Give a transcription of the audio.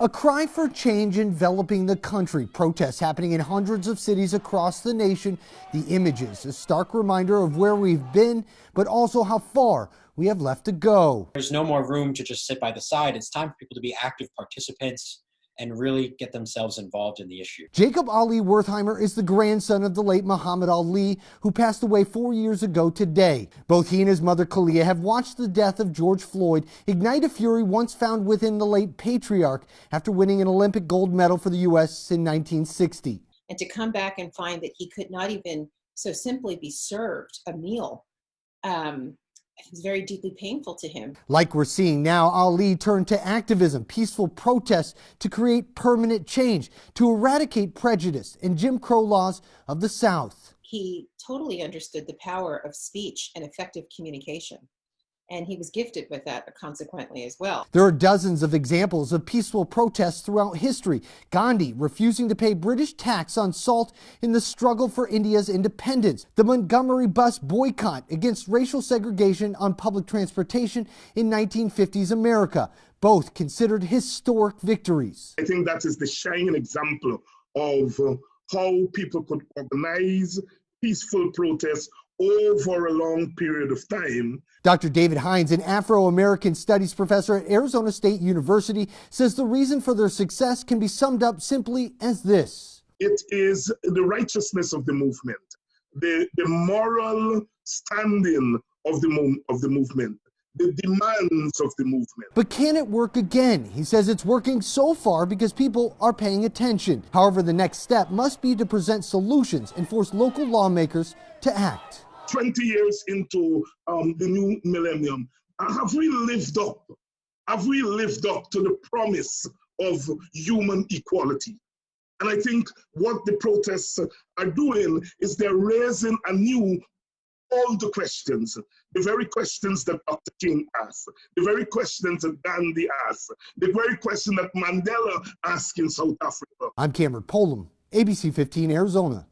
A cry for change enveloping the country. Protests happening in hundreds of cities across the nation. The images, a stark reminder of where we've been, but also how far we have left to go. There's no more room to just sit by the side. It's time for people to be active participants and really get themselves involved in the issue. Jacob Ali Wertheimer is the grandson of the late Muhammad Ali, who passed away 4 years ago today. Both he and his mother Kalia have watched the death of George Floyd ignite a fury once found within the late patriarch after winning an Olympic gold medal for the U.S. in 1960. And to come back and find that he could not even so simply be served a meal, it was very deeply painful to him. Like we're seeing now, Ali turned to activism, peaceful protests to create permanent change, to eradicate prejudice and Jim Crow laws of the South. He totally understood the power of speech and effective communication. And he was gifted with that consequently as well. There are dozens of examples of peaceful protests throughout history. Gandhi refusing to pay British tax on salt in the struggle for India's independence. The Montgomery bus boycott against racial segregation on public transportation in 1950s America. Both considered historic victories. I think that is the shining example of how people could organize peaceful protests over a long period of time. Dr. David Hines, an Afro-American studies professor at Arizona State University, says the reason for their success can be summed up simply as this. It is the righteousness of the movement, the moral standing of the movement, the demands of the movement. But can it work again? He says it's working so far because people are paying attention. However, the next step must be to present solutions and force local lawmakers to act. 20 years into the new millennium, have we lived up? Have we lived up to the promise of human equality? And I think what the protests are doing is they're raising anew all the questions, the very questions that Dr. King asked, the very questions that Gandhi asked, the very question that Mandela asked in South Africa. I'm Cameron Polam, ABC 15 Arizona.